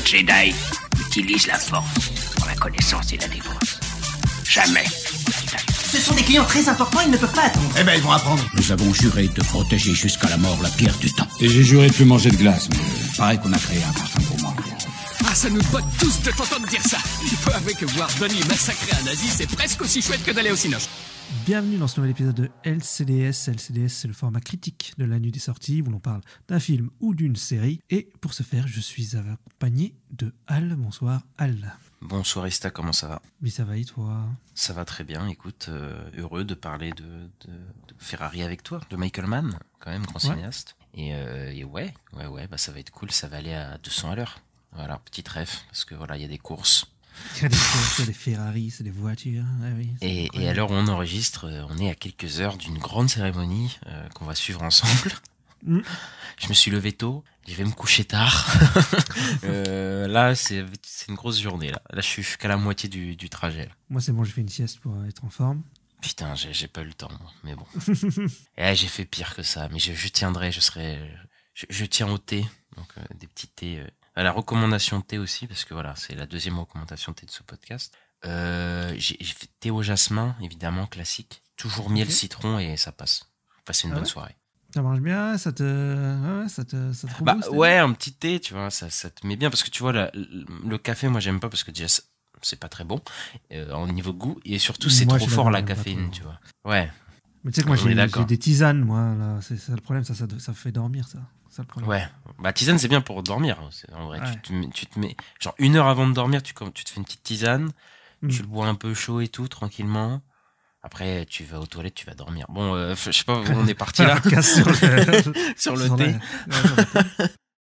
Jedi utilise la force pour la connaissance et la défense. Jamais. Ce sont des clients très importants, ils ne peuvent pas attendre. Eh ben, ils vont apprendre. Nous avons juré de protéger jusqu'à la mort la pierre du temps. Et j'ai juré de plus manger de glace, mais Pareil qu'on a créé un parfum pour moi. Ah, ça nous botte tous de t'entendre dire ça. Il faut avouer que voir Donnie massacrer un nazi, c'est presque aussi chouette que d'aller au cinoche. Bienvenue dans ce nouvel épisode de LCDS. LCDS, c'est le format critique de la nuit des sorties où l'on parle d'un film ou d'une série. Et pour ce faire, je suis accompagné de Al. Bonsoir Al. Bonsoir Ista, comment ça va? Oui, ça va et toi? Ça va très bien, écoute, heureux de parler de Ferrari avec toi, de Michael Mann, quand même, grand cinéaste. Et ouais, bah ça va être cool, ça va aller à 200 à l'heure. Voilà, petite ref, parce que voilà, il y a des courses. Il y a des courses, il y a des Ferrari, c'est des voitures. Ah oui, Et à l'heure où on enregistre, on est à quelques heures d'une grande cérémonie qu'on va suivre ensemble. Je me suis levé tôt, je vais me coucher tard. Là, c'est une grosse journée. Là, je suis qu'à la moitié du trajet. Là. Moi, c'est bon, j'ai fait une sieste pour être en forme. Putain, j'ai pas eu le temps, moi, mais bon. Et j'ai fait pire que ça, mais je tiendrai, je tiens au thé, donc des petits thés. À la recommandation de thé aussi, parce que voilà, c'est la deuxième recommandation de thé de ce podcast. J'ai fait thé au jasmin, évidemment, classique. Toujours miel, citron, et ça passe. Passez une bonne soirée. Ça marche bien, ça te rebooste, ouais, un petit thé, tu vois, ça te met bien, parce que tu vois, le café, moi, j'aime pas, parce que déjà, c'est pas très bon, au niveau goût, et surtout, c'est trop fort, la caféine, tu vois. Ouais. Mais tu sais que moi, j'ai des tisanes, moi, là, c'est ça le problème, ça fait dormir, ça. C'est le problème. Ouais, bah tisane c'est bien pour dormir. En vrai, ouais. tu te mets genre 1 heure avant de dormir, tu te fais une petite tisane, tu le bois un peu chaud et tout tranquillement. Après tu vas aux toilettes, tu vas dormir. Bon, je sais pas où on est parti là sur le thé.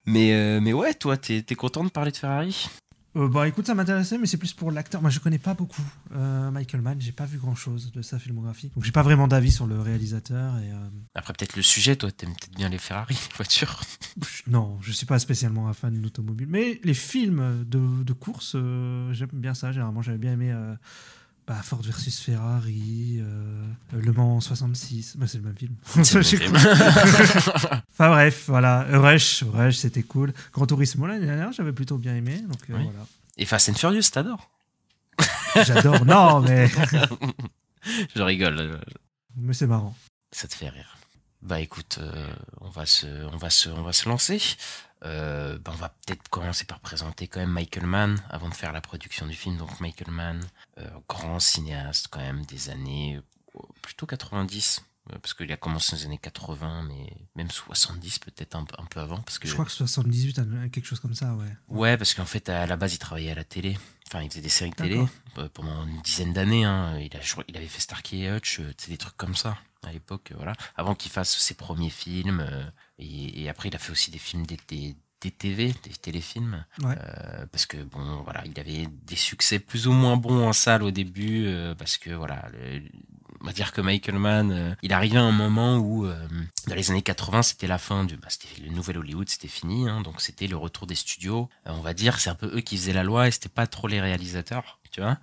Mais ouais, toi t'es content de parler de Ferrari? Bah écoute, ça m'intéressait, mais c'est plus pour l'acteur. Moi, je connais pas beaucoup Michael Mann. J'ai pas vu grand chose de sa filmographie, donc j'ai pas vraiment d'avis sur le réalisateur. Après, peut-être le sujet, toi, t'aimes peut-être bien les Ferrari, les voitures. Non, je suis pas spécialement un fan d'automobile, mais les films de course, j'aime bien ça. Généralement, j'avais bien aimé Ford versus Ferrari, Le Mans 66. Bah, c'est le même film. Enfin bref, voilà. Rush, c'était cool. Grand Turismo l'année dernière, j'avais plutôt bien aimé. Donc, oui. voilà. Et Fast and Furious, t'adores? J'adore. Non, mais je rigole. Mais c'est marrant. Ça te fait rire. Bah écoute, on va se lancer. On va peut-être commencer par présenter quand même Michael Mann avant de faire la production du film. Donc Michael Mann, grand cinéaste quand même des années plutôt 90, parce qu'il a commencé dans les années 80, mais même 70 peut-être un peu avant. Parce que je crois que 78, quelque chose comme ça, ouais. Ouais, parce qu'en fait à la base il travaillait à la télé. Enfin, il faisait des séries de télé pendant une dizaine d'années. Hein. Il avait fait Starsky et Hutch, c'est des trucs comme ça à l'époque, voilà. Avant qu'il fasse ses premiers films, et après il a fait aussi des films des TV, des téléfilms, parce que bon, voilà, il avait des succès plus ou moins bons en salle au début, parce que voilà, on va dire que Michael Mann, il arrivait à un moment où, dans les années 80, c'était la fin c'était le nouvel Hollywood, c'était fini, hein, donc c'était le retour des studios. On va dire, c'est un peu eux qui faisaient la loi et c'était pas trop les réalisateurs, tu vois.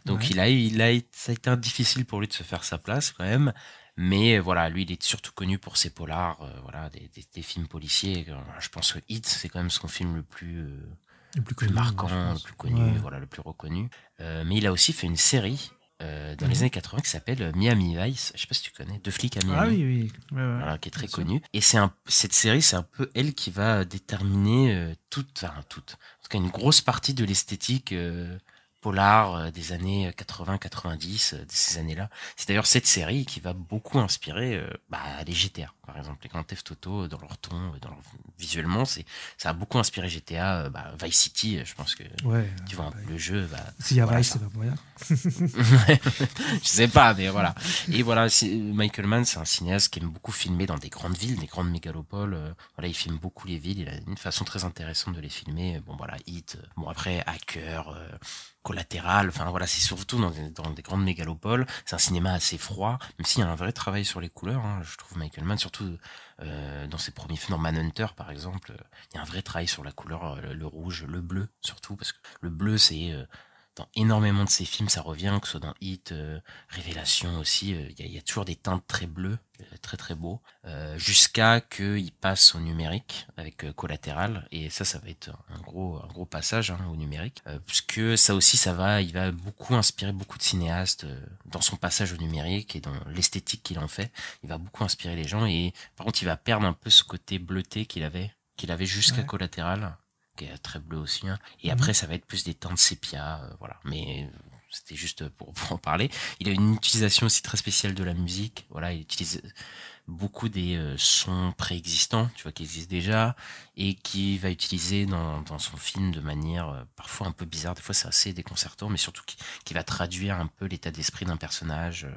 Donc ça a été difficile pour lui de se faire sa place quand même. Mais voilà, lui, il est surtout connu pour ses polars, voilà, des films policiers. Je pense que Hit, c'est quand même son film le plus marquant, le plus connu, voilà, le plus reconnu. Mais il a aussi fait une série dans les années 80 qui s'appelle Miami Vice. Je sais pas si tu connais, Deux flics à Miami. Ah oui. Voilà, qui est très connue. Et cette série, c'est un peu elle qui va déterminer en tout cas une grosse partie de l'esthétique polar des années 80-90, de ces années-là. C'est d'ailleurs cette série qui va beaucoup inspirer les GTA, par exemple, les Grand Theft Auto, dans leur ton, visuellement, ça a beaucoup inspiré GTA, Vice City, je pense que tu vois un peu le jeu. S'il y a Vice, c'est pas pour rien. Je sais pas, mais voilà. Et voilà, Michael Mann, c'est un cinéaste qui aime beaucoup filmer dans des grandes villes, des grandes mégalopoles. Voilà, il filme beaucoup les villes, il a une façon très intéressante de les filmer. Bon voilà, Hit, après Hacker, Collatéral, enfin voilà, c'est surtout dans des grandes mégalopoles. C'est un cinéma assez froid, même s'il y a un vrai travail sur les couleurs, hein, je trouve Michael Mann, surtout dans ses premiers films, dans Manhunter par exemple, il y a un vrai travail sur la couleur, le rouge, le bleu surtout, parce que le bleu c'est dans énormément de ses films, ça revient, que ce soit dans Hit, Révélation aussi, il y a toujours des teintes très bleues, très très beaux, jusqu'à qu'il passe au numérique avec Collatéral, et ça va être un gros passage au numérique, puisque ça aussi, il va beaucoup inspirer beaucoup de cinéastes dans son passage au numérique et dans l'esthétique qu'il en fait. Il va beaucoup inspirer les gens, et par contre, il va perdre un peu ce côté bleuté qu'il avait jusqu'à Collatéral, qui est très bleu aussi, et après ça va être plus des teintes sépia, voilà, mais c'était juste pour en parler. Il a une utilisation aussi très spéciale de la musique, voilà, il utilise beaucoup des sons préexistants, tu vois, qui existent déjà, et qui va utiliser dans son film de manière parfois un peu bizarre, des fois c'est assez déconcertant, mais surtout qui va traduire un peu l'état d'esprit d'un personnage.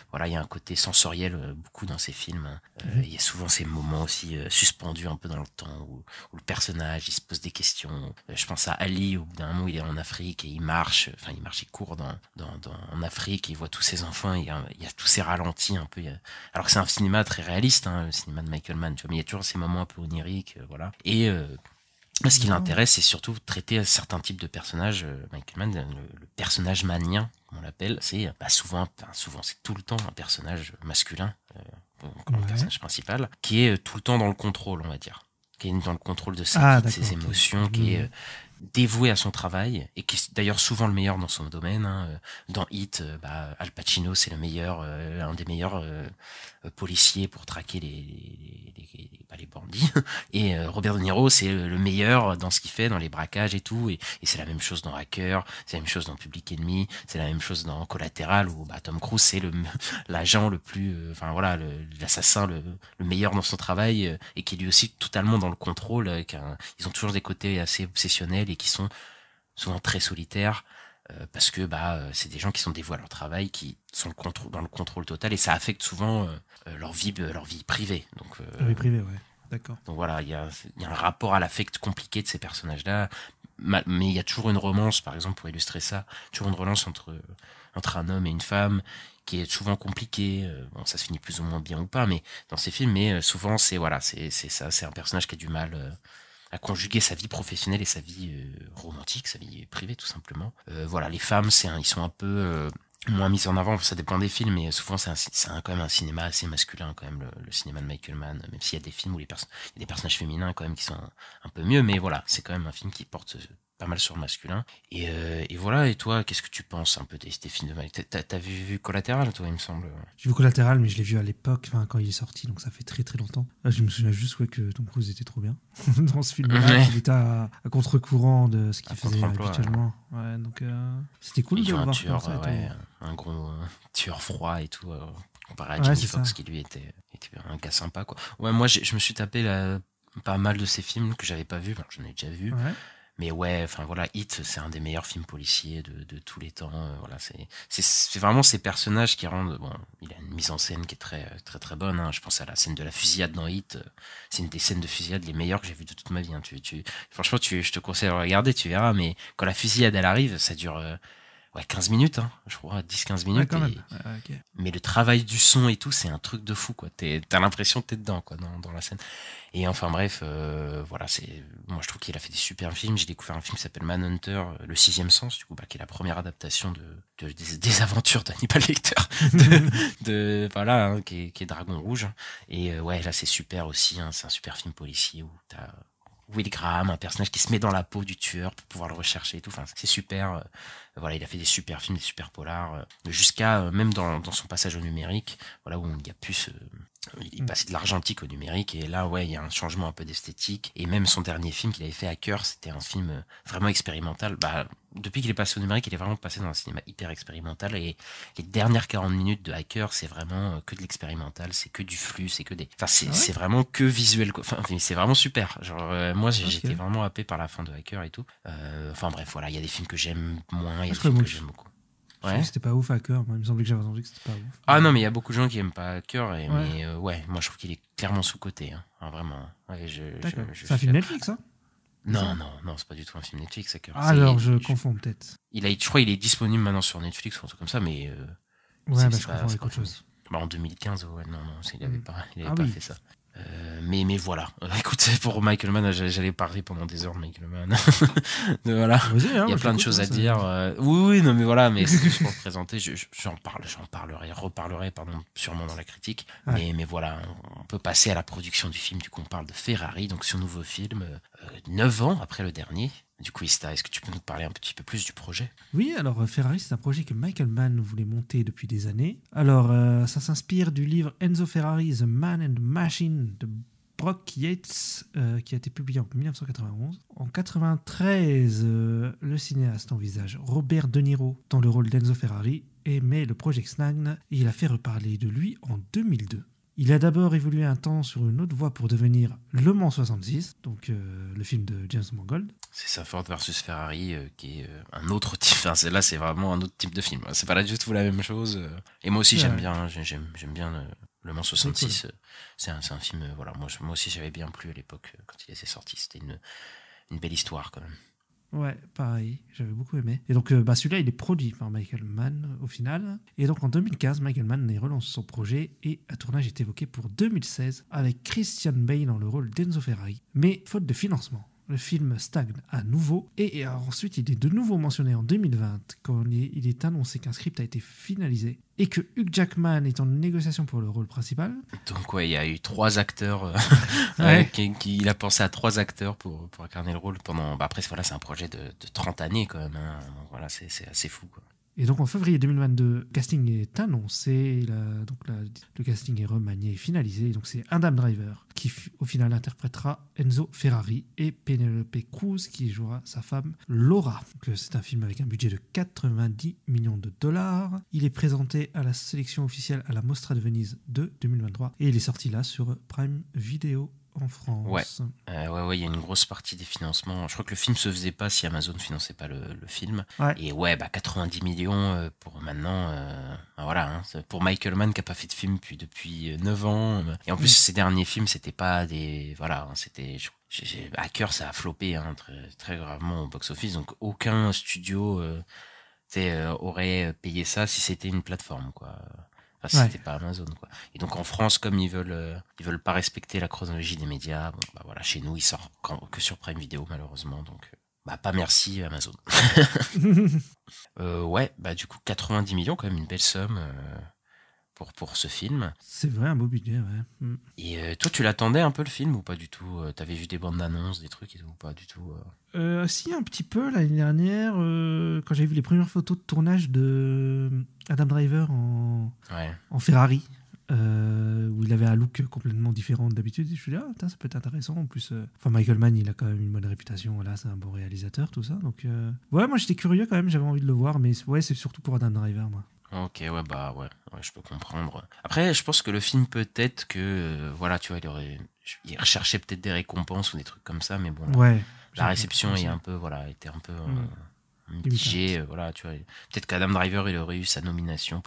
Voilà, il y a un côté sensoriel beaucoup dans ces films. Il y a souvent ces moments aussi suspendus un peu dans le temps, où le personnage, il se pose des questions. Je pense à Ali, au bout d'un moment, il est en Afrique et il court en Afrique, et il voit tous ses enfants, il y a tous ces ralentis un peu, alors que c'est un cinéma très réaliste, le cinéma de Michael Mann, tu vois, mais il y a toujours ces moments un peu oniriques, voilà. Et ce qui l'intéresse, c'est surtout traiter certains types de personnages. Michael Mann, le personnage mannien, comme on l'appelle, c'est souvent, c'est tout le temps un personnage masculin, comme le personnage principal, qui est tout le temps dans le contrôle, on va dire, qui est dans le contrôle de ses émotions, qui est dévoué à son travail, et qui est d'ailleurs souvent le meilleur dans son domaine. Dans Hit, Al Pacino, c'est le meilleur, un des meilleurs policiers pour traquer les bandits, et Robert De Niro, c'est le meilleur dans ce qu'il fait, dans les braquages et tout, et c'est la même chose dans Hacker, c'est la même chose dans Public Enemy, c'est la même chose dans Collatéral, où Tom Cruise, c'est l'agent le plus, l'assassin le meilleur dans son travail, et qui est lui aussi totalement dans le contrôle, ils ont toujours des côtés assez obsessionnels, et qui sont souvent très solitaires, parce que c'est des gens qui sont dévoués à leur travail, qui sont dans le contrôle total, et ça affecte souvent leur vie privée. Donc leur vie privée, ouais, d'accord. Donc voilà, il y a un rapport à l'affect compliqué de ces personnages-là, mais il y a toujours une romance, par exemple, pour illustrer ça, toujours une relance entre un homme et une femme, qui est souvent compliquée. Bon, ça se finit plus ou moins bien ou pas, mais dans ces films, mais souvent c'est ça, c'est un personnage qui a du mal à conjuguer sa vie professionnelle et sa vie romantique, sa vie privée, tout simplement. Voilà, les femmes, ils sont un peu moins mises en avant, ça dépend des films, mais souvent c'est quand même un cinéma assez masculin, quand même, le cinéma de Michael Mann, même s'il y a des films où il y a des personnages féminins quand même qui sont un peu mieux, mais voilà, c'est quand même un film qui porte pas mal sur le masculin. Et voilà, et toi, qu'est-ce que tu penses un peu des films de Michael? T'as vu Collatéral, toi, il me semble? J'ai vu Collatéral, mais je l'ai vu à l'époque, quand il est sorti, donc ça fait très très longtemps. Là, je me souviens juste que Tom Cruise était trop bien dans ce film-là. Il était à contre-courant de ce qu'il faisait habituellement. Ouais, donc c'était cool de le voir comme ça. Un gros tueur froid et tout, comparé à Jamie Foxx, qui lui était un gars sympa, quoi. Ouais, moi je me suis tapé pas mal de ces films que j'avais pas vus, j'en ai déjà vu. Ouais. Mais ouais, enfin voilà, Hit, c'est un des meilleurs films policiers de tous les temps. Voilà, c'est vraiment ces personnages qui rendent. Bon, il a une mise en scène qui est très très très bonne. Je pense à la scène de la fusillade dans Hit. C'est une des scènes de fusillade les meilleures que j'ai vues de toute ma vie. Franchement, je te conseille de regarder, tu verras. Mais quand la fusillade elle arrive, ça dure 15 minutes, je crois, 10-15 minutes. Ouais, quand même. Okay. Mais le travail du son et tout, c'est un truc de fou, quoi. T'as l'impression que t'es dedans, quoi, dans la scène. Et enfin bref, voilà, moi je trouve qu'il a fait des super films. J'ai découvert un film qui s'appelle Manhunter, Le Sixième Sens, du coup, qui est la première adaptation des aventures d'Hannibal Lecter, voilà, qui est Dragon Rouge. Et ouais, là c'est super aussi, c'est un super film policier où t'as Will Graham, un personnage qui se met dans la peau du tueur pour pouvoir le rechercher et tout. Enfin, c'est super. Voilà, il a fait des super films, des super polars, jusqu'à même dans son passage au numérique, voilà, où il y a plus il est passé de l'argentique au numérique, et là, ouais, il y a un changement un peu d'esthétique. Et même son dernier film qu'il avait fait, Hacker, c'était un film vraiment expérimental. Depuis qu'il est passé au numérique, il est vraiment passé dans un cinéma hyper expérimental, et les dernières 40 minutes de Hacker, c'est vraiment que de l'expérimental, c'est que du flux, c'est que c'est vraiment que visuel, quoi. Enfin, c'est vraiment super. Genre, moi, j'étais vraiment happé par la fin de Hacker et tout. Enfin, bref, voilà, il y a des films que j'aime moins, il y a des films que j'aime beaucoup. Ouais. C'était pas ouf Hacker, moi, il me semblait que j'avais entendu que c'était pas ouf. Ah non, mais il y a beaucoup de gens qui aiment pas Hacker, mais ouais, moi je trouve qu'il est clairement sous-coté, vraiment. Ouais, c'est un film Netflix, hein? Non, c'est pas du tout un film Netflix, Hacker. Alors je confonds peut-être. Je crois qu'il est disponible maintenant sur Netflix ou un truc comme ça, mais ouais, je confonds avec autre chose. En 2015, ouais, non, il avait pas fait ça. Mais voilà. Écoute, pour Michael Mann, j'allais parler pendant des heures de Michael Mann. Voilà. Vas-y, hein, Il y a plein de choses à dire. Oui, non, mais voilà, mais c'est juste pour le présenter. J'en reparlerai, sûrement dans la critique. Ouais. Mais voilà, on peut passer à la production du film. Du coup, on parle de Ferrari, donc son nouveau film, 9 ans après le dernier. Du coup, Ista, est-ce que tu peux nous parler un petit peu plus du projet ? Oui, alors Ferrari, c'est un projet que Michael Mann voulait monter depuis des années. Alors, ça s'inspire du livre Enzo Ferrari, The Man and the Machine de Brock Yates, qui a été publié en 1991. En 1993, le cinéaste envisage Robert De Niro dans le rôle d'Enzo Ferrari et met le projet Xnagn et il a fait reparler de lui en 2002. Il a d'abord évolué un temps sur une autre voie pour devenir Le Mans 66, donc le film de James Mangold. C'est ça, Ford versus Ferrari, qui est un autre type. Enfin, là, c'est vraiment un autre type de film. C'est pas là du tout la même chose. Et moi aussi, j'aime bien. J'aime bien Le Mans 66. Cool. C'est un film. Voilà, moi aussi, j'avais bien plu à l'époque quand il était sorti. C'était une belle histoire quand même. Ouais, pareil, j'avais beaucoup aimé. Et donc, celui-là, il est produit par Michael Mann au final. Et donc, en 2015, Michael Mann relance son projet et un tournage est évoqué pour 2016 avec Christian Bale dans le rôle d'Enzo Ferrari. Mais faute de financement, le film stagne à nouveau et ensuite il est de nouveau mentionné en 2020 quand il est annoncé qu'un script a été finalisé et que Hugh Jackman est en négociation pour le rôle principal. Donc ouais, il y a eu 3 acteurs, il a pensé à 3 acteurs pour incarner le rôle pendant... Bah après voilà, c'est un projet de 30 années quand même, hein. Donc voilà, c'est assez fou quoi. Et donc en février 2022, le casting est annoncé, le casting est remanié et finalisé. Donc c'est Adam Driver qui au final interprétera Enzo Ferrari et Penelope Cruz qui jouera sa femme Laura. Donc c'est un film avec un budget de 90 millions de dollars. Il est présenté à la sélection officielle à la Mostra de Venise de 2023 et il est sorti là sur Prime Video en France. Ouais, il y a une grosse partie des financements. Je crois que le film se faisait pas si Amazon finançait pas le film. Ouais. Et 90 millions pour maintenant. Voilà, hein, pour Michael Mann qui a pas fait de film depuis 9 ans. Et en plus, ses derniers films, c'était pas des... Voilà, hein, c'était... Hacker, ça a floppé hein, très, très gravement au box-office. Donc, aucun studio aurait payé ça si c'était une plateforme, quoi. Enfin, c'était pas Amazon, quoi. Et donc en France, comme ils veulent pas respecter la chronologie des médias, bon, bah voilà, chez nous, il sort que sur Prime Video, malheureusement. Donc, pas merci Amazon. Du coup, 90 millions, quand même une belle somme pour ce film. C'est vrai, un beau budget, ouais. Et toi, tu l'attendais un peu le film ou pas du tout ? T'avais vu des bandes annonces, des trucs et tout, ou pas du tout Si, un petit peu l'année dernière, quand j'avais vu les premières photos de tournage de Adam Driver en Ferrari, où il avait un look complètement différent d'habitude. Et je me suis dit, ça peut être intéressant. En plus, Michael Mann, il a quand même une bonne réputation. Voilà, c'est un bon réalisateur, tout ça. Donc, moi j'étais curieux quand même, j'avais envie de le voir, mais c'est surtout pour Adam Driver, moi. Ok, je peux comprendre. Après, je pense que le film peut-être que, tu vois, il recherchait peut-être des récompenses ou des trucs comme ça, mais bon, la réception était un peu mitigée, tu vois. Peut-être qu'Adam Driver, il aurait eu sa nomination,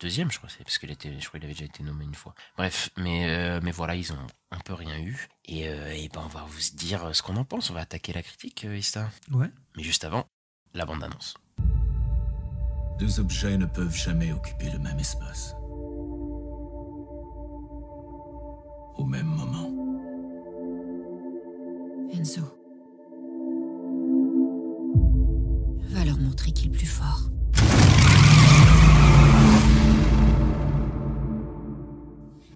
deuxième, je crois, parce qu'il avait déjà été nommé une fois. Bref, mais voilà, ils ont un peu rien eu. Et on va vous dire ce qu'on en pense. On va attaquer la critique, Ista. Ouais. Mais juste avant, la bande-annonce. 2 objets ne peuvent jamais occuper le même espace. Au même moment. Enzo. Va leur montrer qui est le plus fort.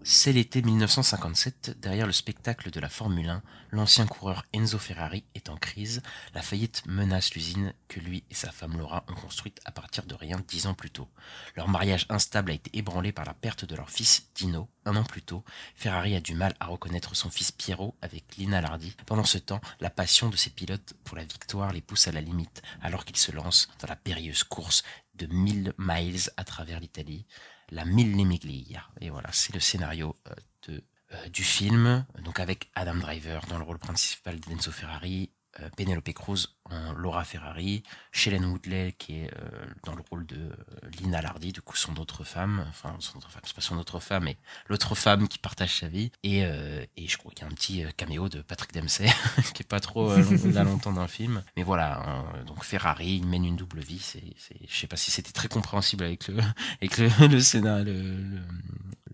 C'est l'été 1957, derrière le spectacle de la Formule 1, l'ancien coureur Enzo Ferrari est en crise. La faillite menace l'usine que lui et sa femme Laura ont construite à partir de rien 10 ans plus tôt. Leur mariage instable a été ébranlé par la perte de leur fils Dino. 1 an plus tôt, Ferrari a du mal à reconnaître son fils Piero avec Lina Lardi. Pendant ce temps, la passion de ses pilotes pour la victoire les pousse à la limite, alors qu'ils se lancent dans la périlleuse course de 1000 miles à travers l'Italie. La Mille Miglia. Et voilà, c'est le scénario du film. Donc avec Adam Driver dans le rôle principal d'Enzo Ferrari, Penelope Cruz en Laura Ferrari, Shailene Woodley qui est dans le rôle de Lina Lardi, du coup son autre femme, c'est pas son autre femme, mais l'autre femme qui partage sa vie, et je crois qu'il y a un petit caméo de Patrick Dempsey qui est pas trop là longtemps dans le film, mais voilà, donc Ferrari il mène une double vie, je sais pas si c'était très compréhensible avec le scénario,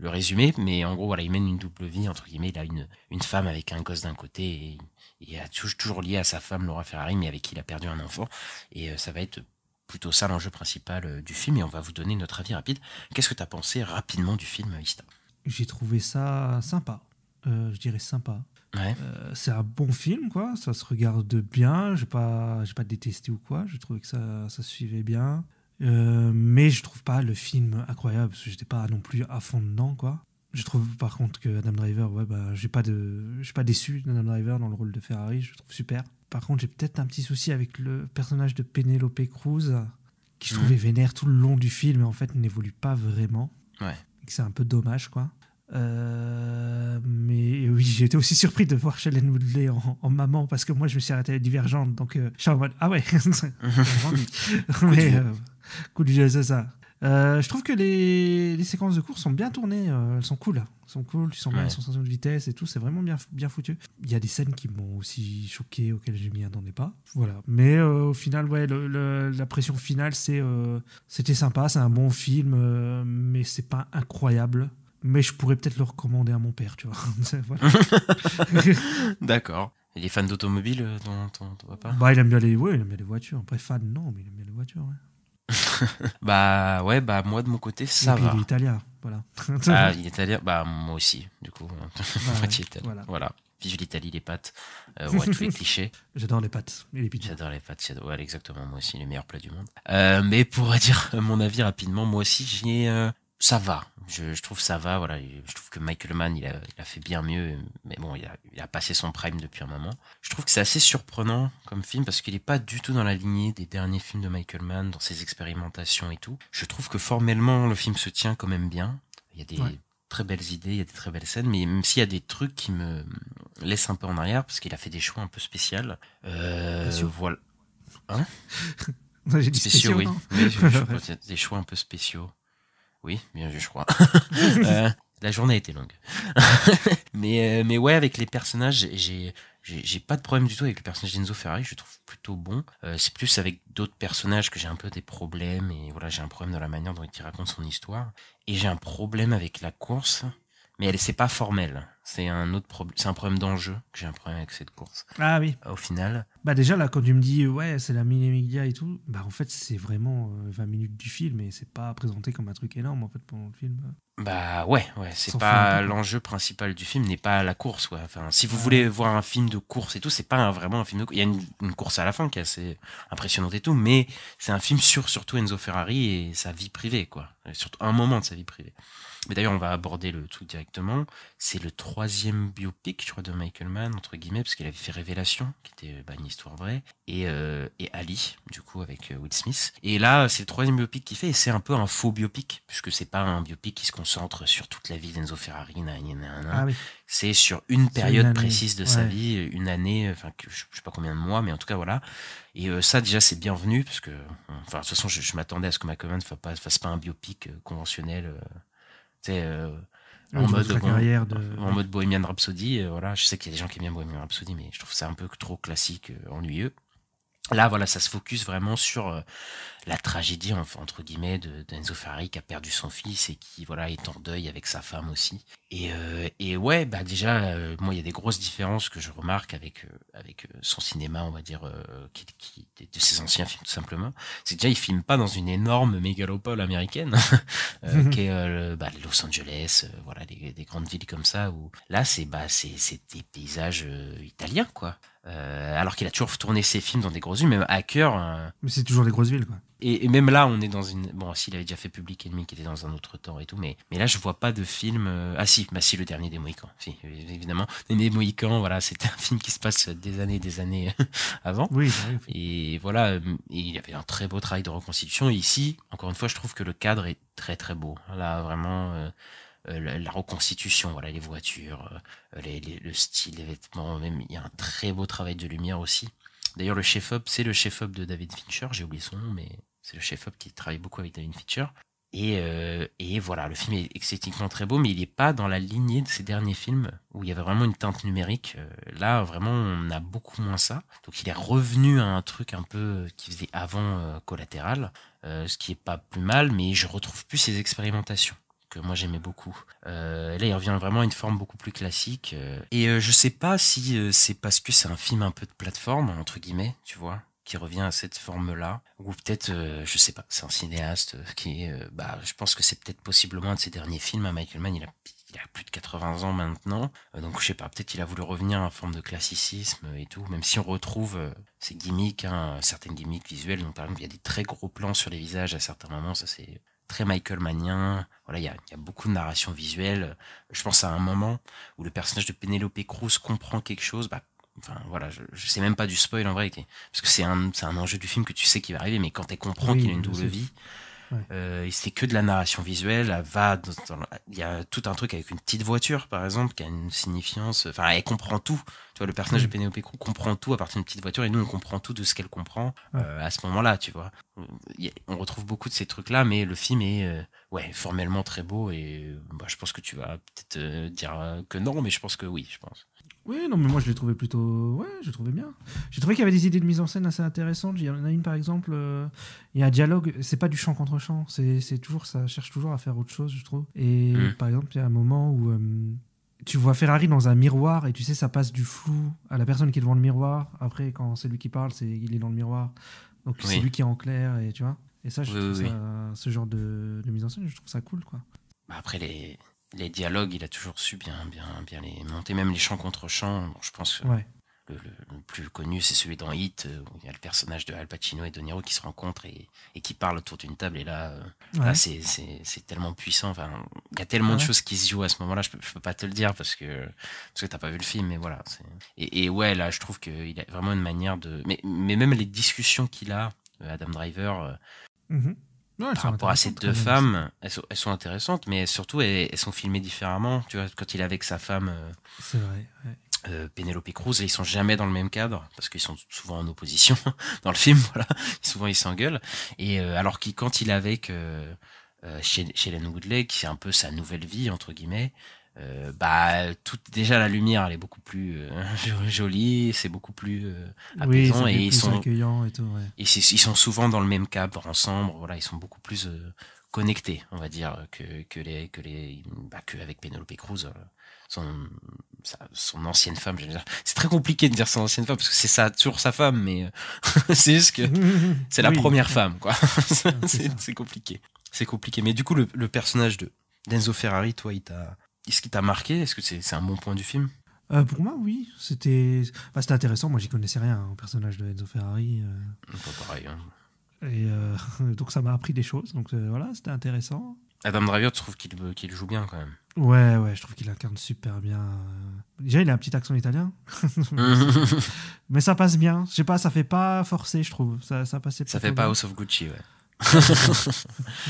le résumé, mais en gros, voilà, il mène une double vie, entre guillemets. Il a une femme avec un gosse d'un côté et il est toujours lié à sa femme, Laura Ferrari, mais avec qui il a perdu un enfant. Et ça va être plutôt ça l'enjeu principal du film, et on va vous donner notre avis rapide. Qu'est-ce que tu as pensé rapidement du film, Ista? J'ai trouvé ça sympa. Je dirais sympa. Ouais. C'est un bon film, quoi. Ça se regarde bien. J'ai pas détesté ou quoi. J'ai trouvé que ça se suivait bien. Mais je trouve pas le film incroyable, parce que j'étais pas non plus à fond dedans, quoi. Je trouve par contre que Adam Driver, je suis pas déçu d'Adam Driver dans le rôle de Ferrari. Je le trouve super. Par contre, j'ai peut-être un petit souci avec le personnage de Penelope Cruz, qui je trouvais vénère tout le long du film, et en fait n'évolue pas vraiment. Ouais. Et que c'est un peu dommage, quoi. Mais oui, j'ai été aussi surpris de voir Shailene Woodley en maman, parce que moi je me suis arrêté à Divergente, donc je suis en mode ah ouais. Mais coup du jeu, c'est ça. Je trouve que les séquences de course sont bien tournées, elles sont cool. Tu sens bien les sensations de vitesse et tout, c'est vraiment bien foutu. Il y a des scènes qui m'ont aussi choqué, auxquelles je m'y attendais pas. Voilà. Mais au final, ouais, la pression finale, c'était sympa, c'est un bon film, mais c'est pas incroyable. Mais je pourrais peut-être le recommander à mon père, tu vois. Voilà. D'accord. Il est fan d'automobile, ton papa? Il aime bien les voitures. Après, fan, non, mais il aime bien les voitures, ouais. Moi de mon côté, ça va. Il est italien, voilà. Il est italien, moi aussi, du coup. Moitié italien. Voilà. Vive l'Italie, les pâtes. Tous les clichés. J'adore les pâtes et les pizzas. J'adore les pâtes, ouais, exactement. Moi aussi, les meilleurs plats du monde. Mais pour dire mon avis rapidement, moi aussi, ça va. Je trouve ça va, voilà. Je trouve que Michael Mann, il a fait bien mieux, mais bon, il a passé son prime depuis un moment. Je trouve que c'est assez surprenant comme film, parce qu'il est pas du tout dans la lignée des derniers films de Michael Mann, dans ses expérimentations et tout. Je trouve que formellement, le film se tient quand même bien. Il y a des très belles idées, il y a des très belles scènes, mais même s'il y a des trucs qui me laissent un peu en arrière, parce qu'il a fait des choix un peu spéciaux. Voilà. Hein? J'ai dit spéciaux, oui. Mais des choix un peu spéciaux. Oui, bien vu, je crois. La journée a été longue. mais ouais, avec les personnages, j'ai pas de problème du tout avec le personnage d'Enzo Ferrari, je le trouve plutôt bon. C'est plus avec d'autres personnages que j'ai un peu des problèmes, et voilà, j'ai un problème dans la manière dont il raconte son histoire. Et j'ai un problème avec la course, mais c'est pas formel. C'est un problème d'enjeu que j'ai un problème avec cette course. Ah oui. Au final. Déjà là, quand tu me dis ouais, c'est la mini-média et tout, en fait c'est vraiment 20 minutes du film, et c'est pas présenté comme un truc énorme en fait pendant le film. Ouais, c'est pas l'enjeu principal du film, n'est pas la course, quoi. Enfin, si vous voulez voir un film de course et tout, c'est pas vraiment un film de course. Il y a une course à la fin qui est assez impressionnante et tout, mais c'est un film sur surtout Enzo Ferrari et sa vie privée, quoi. Surtout un moment de sa vie privée. Mais d'ailleurs, on va aborder le truc directement. C'est le 3e biopic, je crois, de Michael Mann, entre guillemets, parce qu'il avait fait Révélation, qui était une histoire vraie, et Ali, du coup, avec Will Smith. Et là, c'est le 3e biopic qu'il fait, et c'est un peu un faux biopic, puisque c'est pas un biopic qui se concentre sur toute la vie d'Enzo Ferrari, oui. C'est sur une période précise de sa vie, une année, enfin, je sais pas combien de mois, mais en tout cas, voilà. Et ça, déjà, c'est bienvenu, parce que, de toute façon, je m'attendais à ce que Michael Mann fasse pas un biopic conventionnel, en mode Bohemian Rhapsody, voilà. Je sais qu'il y a des gens qui aiment bien Bohemian Rhapsody, mais je trouve ça un peu trop classique, ennuyeux. Là, voilà, ça se focus vraiment sur la tragédie, entre guillemets, d'Enzo Ferrari, qui a perdu son fils et qui, voilà, est en deuil avec sa femme aussi. Et ouais, déjà, moi, il y a des grosses différences que je remarque avec son cinéma, on va dire, de ses anciens films, tout simplement. C'est que déjà, il filme pas dans une énorme mégalopole américaine, qui est Los Angeles, voilà, des grandes villes comme ça, où là, c'est des paysages italiens, quoi. Alors qu'il a toujours tourné ses films dans des grosses villes, même Hacker. Mais c'est toujours des grosses villes, quoi. Et même là, on est dans une. Bon, s'il avait déjà fait Public Enemy, qui était dans un autre temps et tout, mais là, je vois pas de film. Ah si, le dernier des Mohicans. Si, évidemment, les Mohicans, voilà, c'était un film qui se passe des années avant. Oui. Et voilà, il y avait un très beau travail de reconstitution. Et ici, encore une fois, je trouve que le cadre est très très beau. Là, vraiment. La reconstitution, voilà, les voitures, le style, les vêtements, même il y a un très beau travail de lumière aussi. D'ailleurs, le chef-op, c'est le chef-op de David Fincher, j'ai oublié son nom, mais c'est le chef-op qui travaille beaucoup avec David Fincher. Et voilà, le film est esthétiquement très beau, mais il n'est pas dans la lignée de ses derniers films où il y avait vraiment une teinte numérique. Là, vraiment, on a beaucoup moins ça. Donc, il est revenu à un truc un peu qu'il faisait avant Collatéral, ce qui est pas plus mal, mais je retrouve plus ses expérimentations. que moi j'aimais beaucoup. Là, il revient vraiment à une forme beaucoup plus classique. Et je sais pas si c'est parce que c'est un film un peu de plateforme, entre guillemets, tu vois, qui revient à cette forme-là. Ou peut-être, je sais pas, c'est un cinéaste qui est... je pense que c'est peut-être possiblement un de ses derniers films. Hein. Michael Mann, il a plus de 80 ans maintenant. Donc je sais pas, peut-être qu'il a voulu revenir à une forme de classicisme et tout. Même si on retrouve ces gimmicks, hein, certaines gimmicks visuelles. Donc par exemple, il y a des très gros plans sur les visages à certains moments. Ça c'est très Michael Mannien. Voilà, il y a beaucoup de narration visuelle. Je pense à un moment où le personnage de Penelope Cruz comprend quelque chose. Enfin voilà, je sais même pas du spoil en vrai, parce que c'est un enjeu du film que tu sais qu'il va arriver, mais quand elle comprend qu'il a une double vie, c'est que de la narration visuelle. Il y a tout un truc avec une petite voiture par exemple qui a une signifiance. Enfin, elle comprend tout. Tu vois, le personnage de Penelope Cruz comprend tout à partir d'une petite voiture, et nous on comprend tout de ce qu'elle comprend à ce moment-là, tu vois. On retrouve beaucoup de ces trucs-là, mais le film est formellement très beau, et je pense que tu vas peut-être dire que non, mais je pense que oui, je pense. Oui, non, mais moi je l'ai trouvé plutôt... Ouais, je l'ai trouvé bien. J'ai trouvé qu'il y avait des idées de mise en scène assez intéressantes. Il y en a une par exemple, il y a un dialogue, c'est pas du chant contre chant, c'est toujours, ça cherche toujours à faire autre chose, je trouve. Et par exemple, il y a un moment où tu vois Ferrari dans un miroir, et tu sais, ça passe du flou à la personne qui est devant le miroir. Après, quand c'est lui qui parle, il est dans le miroir. Donc c'est lui qui est en clair, et tu vois. Et ça, je trouve ça, ce genre de mise en scène, je trouve ça cool, quoi. Après, les dialogues, il a toujours su bien les monter, même les chants contre chants. Bon, je pense que le plus connu, c'est celui dans Hit, où il y a le personnage de Al Pacino et De Niro qui se rencontrent et qui parlent autour d'une table. Et là, c'est tellement puissant. Enfin, il y a tellement de choses qui se jouent à ce moment-là. Je peux pas te le dire parce que t'as pas vu le film, mais voilà. Et là, je trouve qu'il a vraiment une manière de. Mais même les discussions qu'il a, Adam Driver. Par rapport à ces deux femmes, elles sont intéressantes, mais surtout elles sont filmées différemment. Tu vois, quand il est avec sa femme, c'est vrai, Penelope Cruz, ils sont jamais dans le même cadre parce qu'ils sont souvent en opposition dans le film. Voilà, souvent ils s'engueulent. Et alors quand il est avec Shailene Woodley, qui c'est un peu sa nouvelle vie entre guillemets. Déjà la lumière elle est beaucoup plus jolie, c'est beaucoup plus apaisant, et ils sont accueillants et tout, ils sont souvent dans le même cadre ensemble. Voilà, ils sont beaucoup plus connectés, on va dire, qu'avec Penelope Cruz, son ancienne femme. Je veux dire, c'est très compliqué de dire son ancienne femme parce que c'est toujours sa femme, mais c'est juste que c'est la première femme, quoi. C'est compliqué, mais du coup le personnage d'Enzo Ferrari, toi, est-ce qu'il t'a marqué? Est-ce que c'est un bon point du film? Pour moi, oui. C'était intéressant. Moi, j'y connaissais rien au personnage de Enzo Ferrari. Pas pareil. Hein. Et donc, ça m'a appris des choses. Donc, voilà, c'était intéressant. Adam Driver, tu trouves qu'il joue bien quand même? Ouais, je trouve qu'il incarne super bien. Déjà, il a un petit accent italien. Mais ça passe bien. Je sais pas, ça fait pas forcé, je trouve. Ça passait Ça fait pas House of Gucci,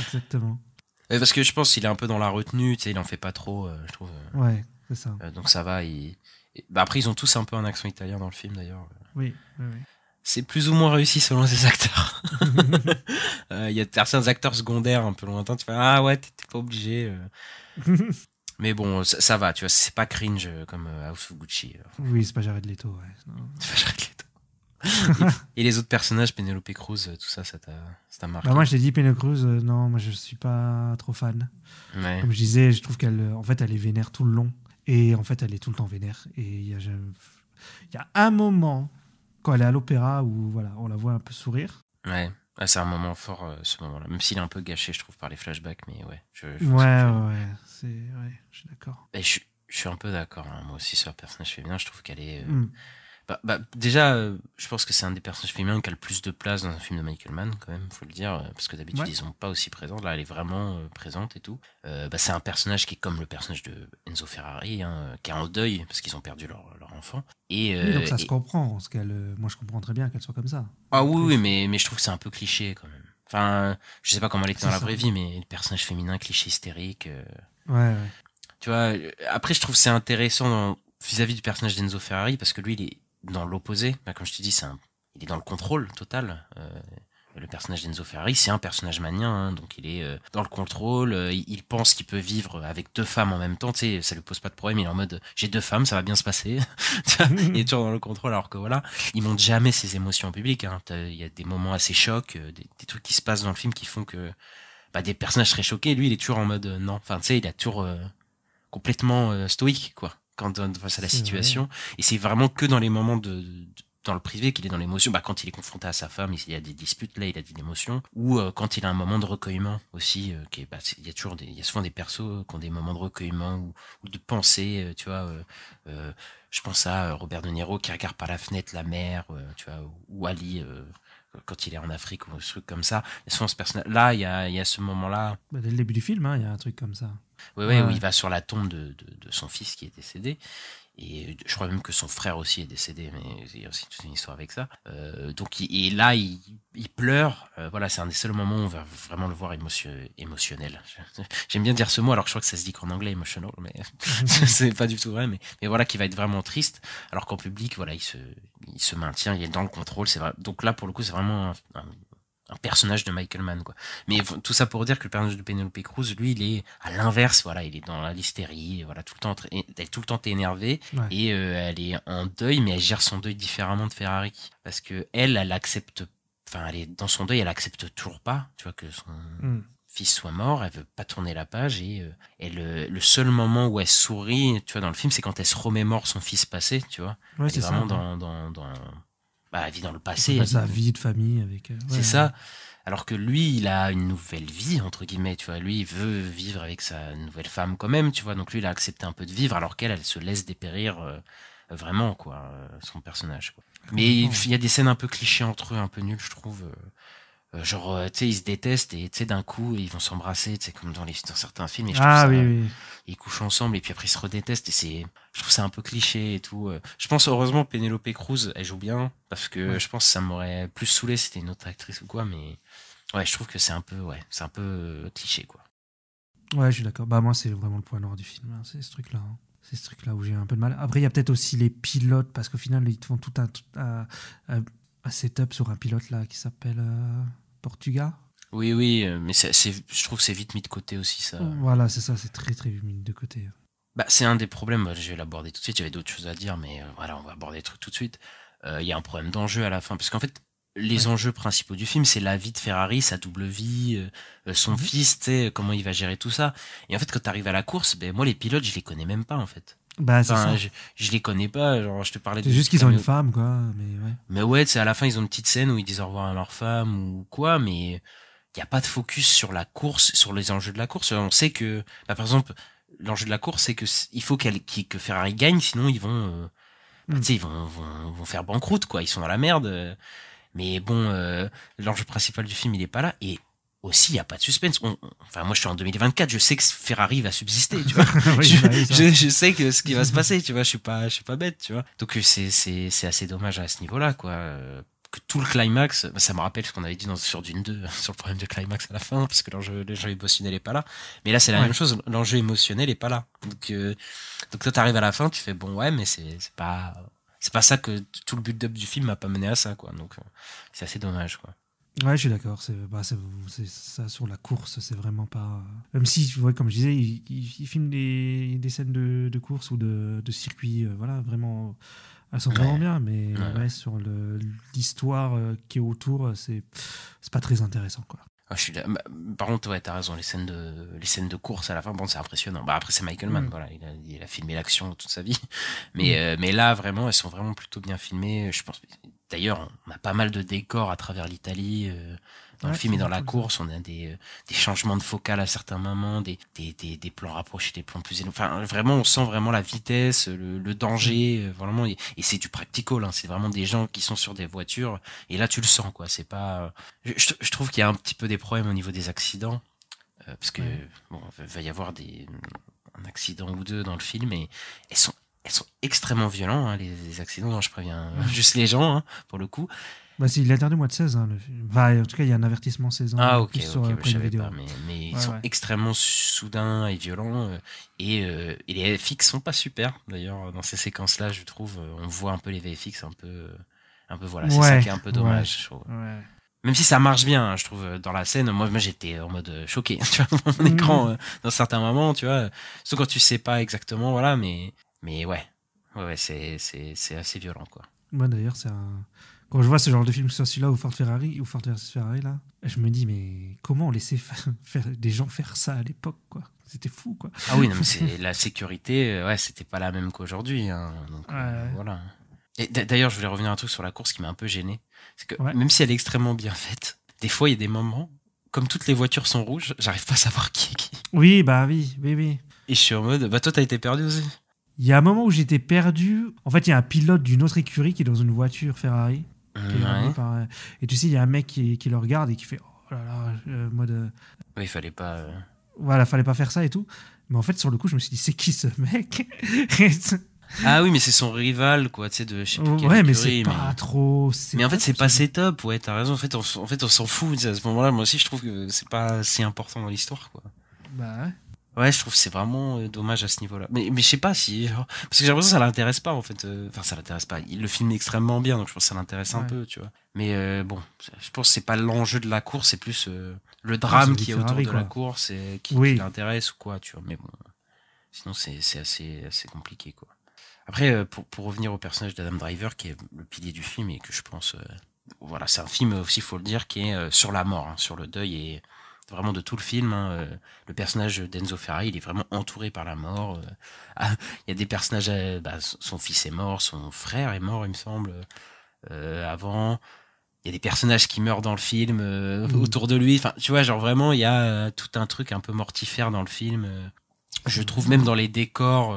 Exactement. Parce que je pense qu'il est un peu dans la retenue, tu sais, il en fait pas trop, je trouve. Ouais, c'est ça. Donc ça va. Après, ils ont tous un peu un accent italien dans le film, d'ailleurs. Oui. C'est plus ou moins réussi selon les acteurs. Il y a certains acteurs secondaires un peu lointains, tu fais ah ouais, t'es pas obligé. Mais bon, ça va, tu vois, c'est pas cringe comme House of Gucci. Oui, c'est pas Jared Leto, ouais. C'est pas Jared Leto. Et les autres personnages, Penelope Cruz, tout ça t'a marqué? Moi, je t'ai dit, Penelope Cruz, non, moi, je suis pas trop fan. Ouais. Comme je disais, je trouve en fait, elle est vénère tout le long. Et en fait, elle est tout le temps vénère. Et il y a un moment, quand elle est à l'opéra, où voilà, on la voit un peu sourire. Ouais, c'est un moment fort, ce moment-là. Même s'il est un peu gâché, je trouve, par les flashbacks, mais ouais. Je suis d'accord. Et je suis un peu d'accord, hein. Moi aussi, sur le personnage féminin, je trouve qu'elle est... déjà, je pense que c'est un des personnages féminins qui a le plus de place dans un film de Michael Mann, quand même, faut le dire, parce que d'habitude ils sont pas aussi présents. Là, elle est vraiment présente et tout. C'est un personnage qui est comme le personnage de Enzo Ferrari, hein, qui est en deuil parce qu'ils ont perdu leur enfant. Donc ça se comprend, parce moi je comprends très bien qu'elle soit comme ça. Ah oui, mais je trouve que c'est un peu cliché quand même. Enfin, je sais pas comment elle était dans la vraie vie, mais le personnage féminin cliché hystérique. Ouais. Tu vois, après je trouve que c'est intéressant vis-à-vis du personnage d'Enzo Ferrari parce que lui il est dans l'opposé, comme je te dis, il est dans le contrôle total. Le personnage d'Enzo Ferrari, c'est un personnage mannien, hein, donc il est dans le contrôle. Il pense qu'il peut vivre avec deux femmes en même temps. Tu sais, ça lui pose pas de problème. Il est en mode, j'ai deux femmes, ça va bien se passer. Il est toujours dans le contrôle, alors que voilà, il montre jamais ses émotions en public. Hein. Il y a des moments assez chocs, des trucs qui se passent dans le film qui font que des personnages seraient choqués, lui il est toujours en mode non. Enfin tu sais, il a toujours complètement stoïque quoi quand face à la situation. Et c'est vraiment que dans les moments dans le privé qu'il est dans l'émotion. Quand il est confronté à sa femme, il y a des disputes, là il a des émotions. Ou quand il a un moment de recueillement aussi, il y a souvent des persos qui ont des moments de recueillement ou de pensée, tu vois. Je pense à Robert De Niro qui regarde par la fenêtre la mer, tu vois, ou Ali quand il est en Afrique ou un truc comme ça. Et souvent ce personnage là, il y a ce moment-là. Dès le début du film, il y a un truc comme ça. Ouais, où il va sur la tombe de son fils qui est décédé. Et je crois même que son frère aussi est décédé, mais il y a aussi toute une histoire avec ça. Donc, là, il pleure. Voilà, c'est un des seuls moments où on va vraiment le voir émotionnel. J'aime bien dire ce mot, alors que je crois que ça se dit qu'en anglais, emotional, mais c'est pas du tout vrai. Mais voilà, qui va être vraiment triste, alors qu'en public, voilà, il se maintient, il est dans le contrôle. C'est vrai. Donc là, pour le coup, c'est vraiment un personnage de Michael Mann, quoi. Mais tout ça pour dire que le personnage de Penelope Cruz, lui, il est à l'inverse, voilà, il est dans l'hystérie, voilà, elle est tout le temps énervée, et elle est en deuil, mais elle gère son deuil différemment de Ferrari, parce que elle accepte, enfin, elle est dans son deuil, elle accepte toujours pas, tu vois, que son fils soit mort, elle veut pas tourner la page, et le seul moment où elle sourit, tu vois, dans le film, c'est quand elle se remémore son fils passé, tu vois. Ouais, elle c'est est vraiment ça, elle vit dans le passé. Sa vie de famille avec. C'est ça. Alors que lui, il a une nouvelle vie, entre guillemets, tu vois. Lui, il veut vivre avec sa nouvelle femme quand même, tu vois. Donc lui, il a accepté un peu de vivre, alors qu'elle se laisse dépérir vraiment, quoi, son personnage, quoi. Mais il y a des scènes un peu clichés entre eux, un peu nulles, je trouve. Genre, tu sais, ils se détestent et tu sais, d'un coup, ils vont s'embrasser, tu sais, comme dans certains films. Et je trouve ça, oui. Ils couchent ensemble et puis après ils se redétestent et je trouve ça un peu cliché et tout. Je pense heureusement Penelope Cruz, elle joue bien parce que je pense que ça m'aurait plus saoulé si c'était une autre actrice ou quoi, mais ouais, je trouve que c'est un peu cliché, quoi. Ouais, je suis d'accord. Moi, c'est vraiment le point noir du film, hein. C'est ce truc-là. Hein. C'est ce truc-là où j'ai un peu de mal. Après, il y a peut-être aussi les pilotes parce qu'au final, ils te font tout un setup sur un pilote là qui s'appelle Portuga. Oui, mais je trouve que c'est vite mis de côté aussi, ça. Voilà, c'est ça, c'est très très vite mis de côté. C'est un des problèmes, je vais l'aborder tout de suite, il y avait d'autres choses à dire, mais voilà, on va aborder les trucs tout de suite. Il y a un problème d'enjeu à la fin, parce qu'en fait, les enjeux principaux du film, c'est la vie de Ferrari, sa double vie, son fils, tu sais, comment il va gérer tout ça. Et en fait, quand t'arrives à la course, moi, les pilotes, je les connais même pas, en fait. C'est ça. Je les connais pas, genre, je te parlais c'est juste qu'ils ont une femme, quoi, Mais ouais, tu sais, à la fin, ils ont une petite scène où ils disent au revoir à leur femme ou quoi, mais il n'y a pas de focus sur la course, sur les enjeux de la course. On sait que, par exemple, l'enjeu de la course, c'est que il faut que Ferrari gagne, sinon ils vont, tu sais, ils vont faire banqueroute, quoi. Ils sont dans la merde. Mais bon, l'enjeu principal du film, il est pas là. Et aussi, il y a pas de suspense. Enfin, moi, je suis en 2024, je sais que Ferrari va subsister, tu vois. Je sais que ce qui va se passer, tu vois. Je suis pas bête, tu vois. Donc c'est assez dommage à ce niveau-là, quoi. Que tout le climax, ça me rappelle ce qu'on avait dit sur Dune 2, sur le problème de climax à la fin, parce que l'enjeu émotionnel est pas là. Mais là, c'est la même chose, l'enjeu émotionnel est pas là. Donc toi, t'arrives à la fin, tu fais bon, ouais, mais c'est pas ça que tout le build-up du film m'a pas mené à ça, quoi. Donc, c'est assez dommage, quoi. Ouais, je suis d'accord. C'est ça sur la course, c'est vraiment pas. Même si, ouais, comme je disais, il filme des scènes de course ou de circuit, voilà, vraiment. Elles sont vraiment bien, mais sur l'histoire qui est autour, c'est pas très intéressant, quoi. Par contre, ouais, t'as raison, les scènes de course à la fin, bon, c'est impressionnant. Après, c'est Michael Mann, voilà, il a filmé l'action toute sa vie. Mais là, vraiment, elles sont vraiment plutôt bien filmées. Je pense, d'ailleurs, on a pas mal de décors à travers l'Italie, dans le film et dans la course. On a des changements de focale à certains moments, des plans rapprochés, des plans plus élevés. Enfin, vraiment, on sent vraiment la vitesse, le danger, vraiment. Et c'est du practical, hein. C'est vraiment des gens qui sont sur des voitures. Et là, tu le sens, quoi. C'est pas, je trouve qu'il y a un petit peu des problèmes au niveau des accidents. Parce que, bon, il va y avoir un accident ou deux dans le film et elles sont extrêmement violents, hein, les accidents, je préviens juste les gens, hein, pour le coup. C'est il est interdit au moins de 16 ans, le film. Enfin, en tout cas, il y a un avertissement 16 ans. Ah, ok, sur je savais vidéo. pas, mais ils sont extrêmement soudains et violents, et les VFX sont pas super, d'ailleurs, dans ces séquences-là, je trouve, on voit un peu les VFX un peu voilà, c'est ça qui est un peu dommage, je trouve. Ouais. Même si ça marche bien, hein, je trouve, dans la scène, moi j'étais en mode choqué, tu vois, dans mon écran, dans certains moments, tu vois, surtout quand tu sais pas exactement, voilà, mais ouais, c'est assez violent, quoi. Moi, d'ailleurs, Quand je vois ce genre de film, que ce soit celui-là ou Ford versus Ferrari, là, je me dis, mais comment on laissait faire des gens faire ça à l'époque, quoi. C'était fou, quoi. Ah oui, non, mais la sécurité, ouais, c'était pas la même qu'aujourd'hui. Hein, donc, voilà. Et d'ailleurs, je voulais revenir à un truc sur la course qui m'a un peu gêné. C'est que même si elle est extrêmement bien faite, des fois, il y a des moments, comme toutes les voitures sont rouges, j'arrive pas à savoir qui est qui. Oui, bah oui. Et je suis en mode, bah toi, t'as été perdu aussi. Il y a un moment où j'étais perdu. En fait, il y a un pilote d'une autre écurie qui est dans une voiture Ferrari. Et tu sais, il y a un mec qui le regarde et qui fait oh là là, mode. Oui, il fallait pas. Voilà, fallait pas faire ça et tout. Mais en fait, sur le coup, je me suis dit, c'est qui ce mec? Ah oui, mais c'est son rival, quoi, tu sais, de je sais plus quelle ouais, mais écurie, c'est pas trop. Mais en fait, c'est pas assez top, ouais, t'as raison. En fait, on s'en fout. À ce moment-là, moi aussi, je trouve que c'est pas si important dans l'histoire, quoi. Bah ouais. Ouais, je trouve que c'est vraiment dommage à ce niveau-là. Mais je sais pas si. Parce que j'ai l'impression que ça l'intéresse pas, en fait. Enfin, ça l'intéresse pas. Il le filme extrêmement bien, donc je pense que ça l'intéresse un peu, tu vois. Mais bon, je pense que c'est pas l'enjeu de la course, c'est plus le drame qui est autour de la course et qui l'intéresse ou quoi, tu vois. Mais bon, sinon, c'est assez compliqué, quoi. Après, pour revenir au personnage d'Adam Driver, qui est le pilier du film et que je pense. Voilà, c'est un film aussi, faut le dire, qui est sur la mort, hein, sur le deuil et. Vraiment de tout le film, hein. Le personnage d'Enzo Ferrari, il est vraiment entouré par la mort. Il y a des personnages, son fils est mort, son frère est mort, il me semble, avant. Il y a des personnages qui meurent dans le film autour de lui. Enfin, tu vois, genre vraiment, il y a tout un truc un peu mortifère dans le film. Je trouve même dans les décors,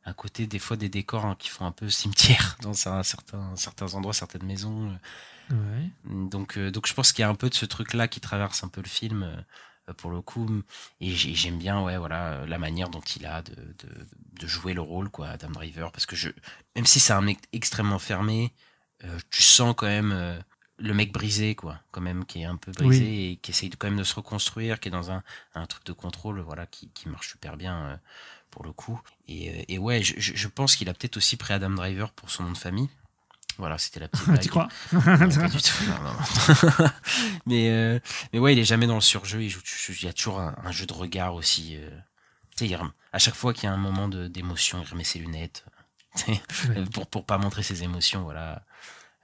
à côté des fois des décors hein, qui font un peu cimetière dans certains endroits, certaines maisons. Ouais. Donc je pense qu'il y a un peu de ce truc-là qui traverse un peu le film pour le coup, et j'aime bien voilà la manière dont il a de jouer le rôle quoi, Adam Driver, parce que même si c'est un mec extrêmement fermé, tu sens quand même le mec brisé quoi, quand même qui est un peu brisé et qui essaye quand même de se reconstruire, qui est dans un truc de contrôle voilà qui marche super bien pour le coup, et ouais je pense qu'il a peut-être aussi pris Adam Driver pour son nom de famille. Voilà, c'était la petite blague. Tu crois? Non, pas du tout. Non. Mais ouais, il est jamais dans le surjeu. Il y a toujours un jeu de regard aussi. Tu sais, à chaque fois qu'il y a un moment d'émotion, il remet ses lunettes pour pas montrer ses émotions. Voilà,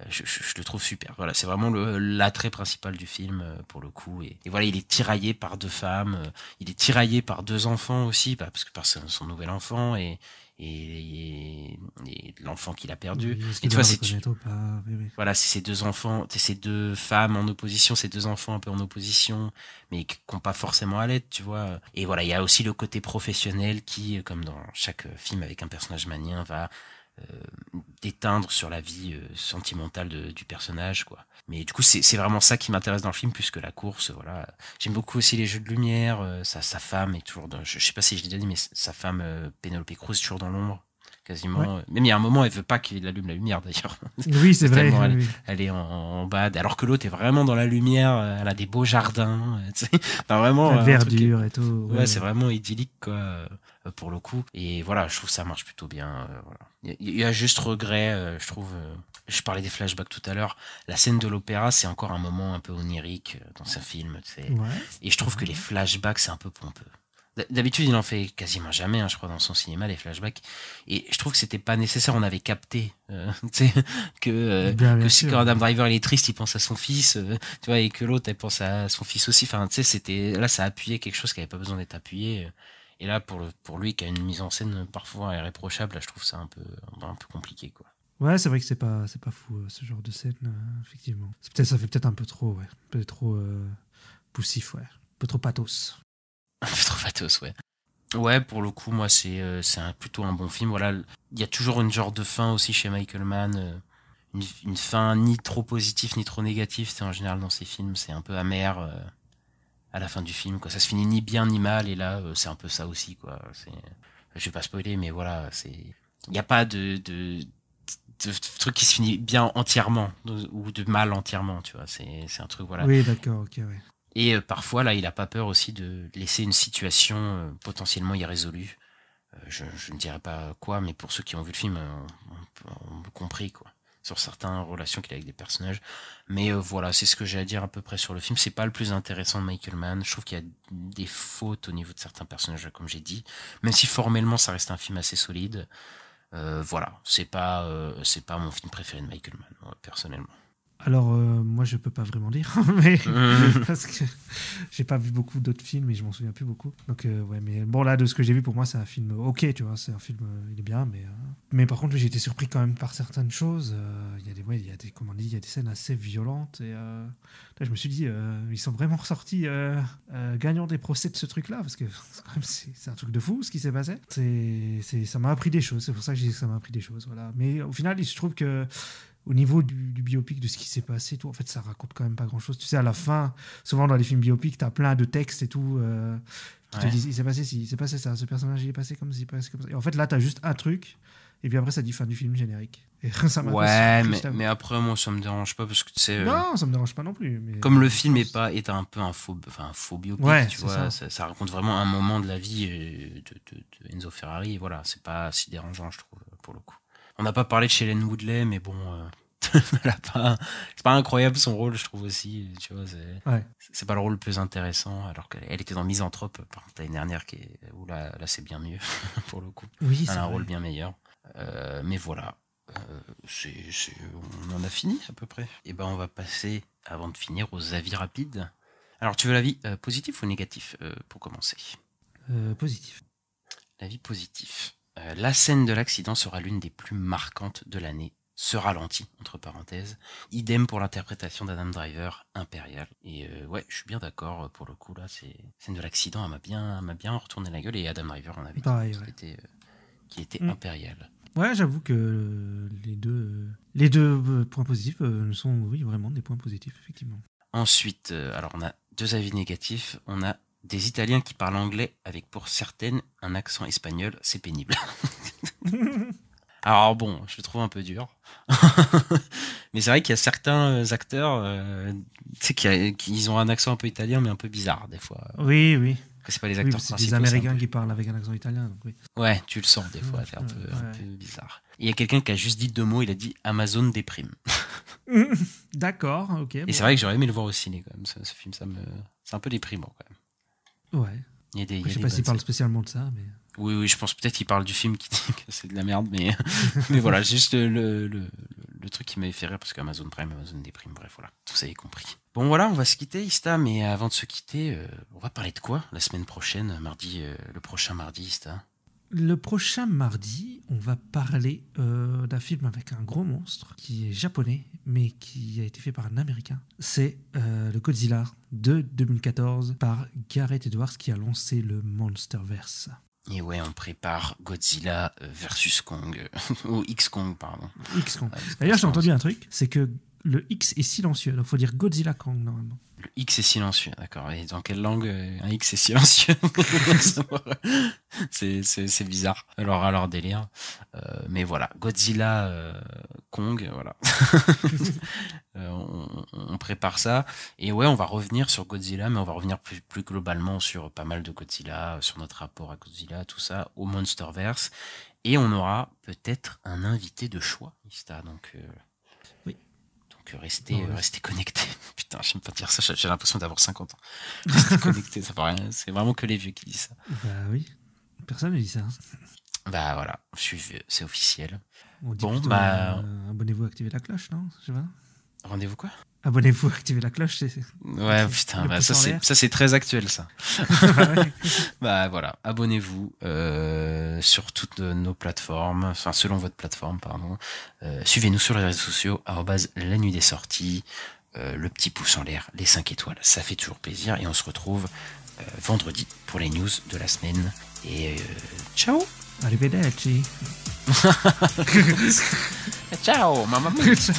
je le trouve super. Voilà, c'est vraiment l'attrait principal du film pour le coup. Et voilà, il est tiraillé par deux femmes. Il est tiraillé par deux enfants aussi, parce que par son nouvel enfant et l'enfant qu'il a perdu. Oui, et tu vois, voilà, c'est ces deux enfants, ces deux femmes en opposition, ces deux enfants un peu en opposition, mais qui n'ont pas forcément à l'être, tu vois. Et voilà, il y a aussi le côté professionnel qui, comme dans chaque film avec un personnage manien, va déteindre sur la vie sentimentale du personnage, quoi. Mais du coup, c'est vraiment ça qui m'intéresse dans le film, plus que la course, voilà. J'aime beaucoup aussi les jeux de lumière, sa femme est toujours dans, je sais pas si je l'ai déjà dit, mais sa femme, Penelope Cruz, est toujours dans l'ombre, quasiment. Ouais. Même il y a un moment, elle veut pas qu'il allume la lumière, d'ailleurs. Oui, c'est vrai. Elle est en bad, alors que l'autre est vraiment dans la lumière, elle a des beaux jardins, tu sais. Enfin, vraiment. La verdure et tout. Ouais, c'est vraiment idyllique, quoi, pour le coup. Et voilà, je trouve que ça marche plutôt bien, voilà. Il y a juste regret, je trouve. Je parlais des flashbacks tout à l'heure. La scène de l'opéra, c'est encore un moment un peu onirique dans ce film, tu sais. Ouais. Et je trouve que les flashbacks, c'est un peu pompeux. D'habitude, il en fait quasiment jamais, hein, je crois, dans son cinéma, les flashbacks. Et je trouve que c'était pas nécessaire. On avait capté, tu sais, quand Adam Driver il est triste, il pense à son fils, tu vois, et que l'autre elle pense à son fils aussi. Enfin, tu sais, là, ça appuyait quelque chose qui avait pas besoin d'être appuyé. Et là, pour lui, qui a une mise en scène parfois irréprochable, là, je trouve ça un peu compliqué, quoi. Ouais, c'est vrai que c'est pas fou ce genre de scène, effectivement. Ça fait peut-être un peu trop, ouais, un peu trop poussif, ouais, un peu trop pathos. Un peu trop pathos, ouais. Ouais, pour le coup, moi, c'est plutôt un bon film. Voilà, il y a toujours une genre de fin aussi chez Michael Mann, une fin ni trop positive ni trop négative. C'est en général dans ces films, c'est un peu amer à la fin du film, quoi. Ça se finit ni bien ni mal, et là, c'est un peu ça aussi, quoi. Je vais pas spoiler, mais voilà, il n'y a pas de truc qui se finit bien entièrement ou de mal entièrement, tu vois. C'est un truc, voilà. Oui, d'accord, ok, ouais. Et parfois, là, il a pas peur aussi de laisser une situation potentiellement irrésolue. Je ne dirais pas quoi, mais pour ceux qui ont vu le film, on a compris, quoi, sur certaines relations qu'il a avec des personnages. Mais voilà, c'est ce que j'ai à dire à peu près sur le film. C'est pas le plus intéressant de Michael Mann. Je trouve qu'il y a des fautes au niveau de certains personnages, comme j'ai dit. Même si formellement, ça reste un film assez solide. Voilà, c'est pas mon film préféré de Michael Mann, personnellement. Alors, moi, je peux pas vraiment dire, mais parce que j'ai pas vu beaucoup d'autres films et je m'en souviens plus beaucoup. Donc, ouais, mais bon, là, de ce que j'ai vu, pour moi, c'est un film ok, tu vois, c'est un film, il est bien, mais par contre, j'ai été surpris quand même par certaines choses. Il y a des, comment on dit, il y a des scènes assez violentes et là, je me suis dit, ils sont vraiment ressortis gagnants des procès de ce truc-là, parce que quand même, c'est un truc de fou ce qui s'est passé. Ça m'a appris des choses, c'est pour ça que j'ai dit que ça m'a appris des choses, voilà. Mais au final, je trouve que au niveau du biopic, de ce qui s'est passé, tout, en fait, ça raconte quand même pas grand-chose. Tu sais, à la fin, souvent dans les films biopics, t'as plein de textes et tout qui te disent, il s'est passé ci, il s'est passé ça, ce personnage, il est passé comme ci, il est passé comme ça. Et en fait, là, t'as juste un truc, et puis après, ça dit fin du film générique. Et ça m'a mais après, moi, ça me dérange pas, parce que tu sais... Non, ça me dérange pas non plus. Mais comme le film est un peu un faux biopic, ouais, tu vois, ça raconte vraiment un moment de la vie de Enzo Ferrari, et voilà, c'est pas si dérangeant, je trouve, pour le coup. On n'a pas parlé de Shailene Woodley, mais bon, c'est pas incroyable son rôle, je trouve aussi. Tu vois, c'est pas le rôle le plus intéressant, alors qu'elle était dans Misanthrope, par contre, l'année dernière, où là c'est bien mieux, pour le coup. Oui, elle a un rôle bien meilleur. Mais voilà, on en a fini à peu près. Et ben, on va passer, avant de finir, aux avis rapides. Alors, tu veux l'avis positif ou négatif pour commencer? Positif. L'avis positif. La scène de l'accident sera l'une des plus marquantes de l'année. Ce ralenti, entre parenthèses. Idem pour l'interprétation d'Adam Driver, impérial. Et ouais, je suis bien d'accord pour le coup, là, c'est scène de l'accident, elle m'a bien retourné la gueule, et Adam Driver en avait dit qui était impérial. Ouais, j'avoue que les deux points positifs sont, oui, vraiment des points positifs, effectivement. Ensuite, alors on a 2 avis négatifs. On a des Italiens qui parlent anglais avec, pour certaines, un accent espagnol, c'est pénible. Alors bon, je le trouve un peu dur. Mais c'est vrai qu'il y a certains acteurs tu sais, qui ont un accent un peu italien, mais un peu bizarre, des fois. Oui, oui. Que c'est pas les acteurs c'est principaux. des Américains qui parlent avec un accent italien, donc oui. Ouais, tu le sens des fois, c'est un peu bizarre. Il y a quelqu'un qui a juste dit 2 mots, il a dit Amazon déprime. D'accord, ok. Et c'est vrai que j'aurais aimé le voir au ciné, quand même, ce film, c'est un peu déprimant, quand même. Ouais. Je sais pas s'il parle spécialement de ça, mais... Oui, je pense peut-être qu'il parle du film qui dit que c'est de la merde, mais voilà, juste le truc qui m'avait fait rire, parce qu'Amazon Prime, Amazon déprime, bref, voilà, tout ça est compris. Bon, voilà, on va se quitter, Ista, mais avant de se quitter, on va parler de quoi la semaine prochaine, le prochain mardi, Ista? Le prochain mardi, on va parler d'un film avec un gros monstre qui est japonais, mais qui a été fait par un Américain. C'est le Godzilla de 2014 par Gareth Edwards, qui a lancé le Monsterverse. Et ouais, on prépare Godzilla versus Kong, ou X-Kong, pardon. X-Kong. D'ailleurs, j'ai entendu un truc, c'est que le X est silencieux, donc il faut dire Godzilla Kong normalement. Le X est silencieux, d'accord. Et dans quelle langue un X est silencieux? C'est bizarre. Alors délire. Mais voilà, Godzilla Kong, voilà. On prépare ça. Et ouais, on va revenir sur Godzilla, mais on va revenir plus globalement sur pas mal de Godzilla, sur notre rapport à Godzilla, tout ça, au Monsterverse. Et on aura peut-être un invité de choix, Ista, donc... Restez connectés. Putain, j'aime pas dire ça, j'ai l'impression d'avoir 50 ans. Restez connectés, ça paraît rien. C'est vraiment que les vieux qui disent ça. Bah oui, personne ne dit ça. Bah voilà, je suis vieux, c'est officiel. On dit plutôt, abonnez-vous, activez la cloche, non? Je sais pas. Rendez-vous quoi? Abonnez-vous, activez la cloche. Ouais, putain, bah, ça c'est très actuel, ça. Bah voilà, abonnez-vous sur toutes nos plateformes, enfin selon votre plateforme, pardon. Suivez-nous sur les réseaux sociaux, @la nuit des sorties, le petit pouce en l'air, les 5 étoiles, ça fait toujours plaisir. Et on se retrouve vendredi pour les news de la semaine. Et ciao. Arrivederci. Ciao, mamma. À plus.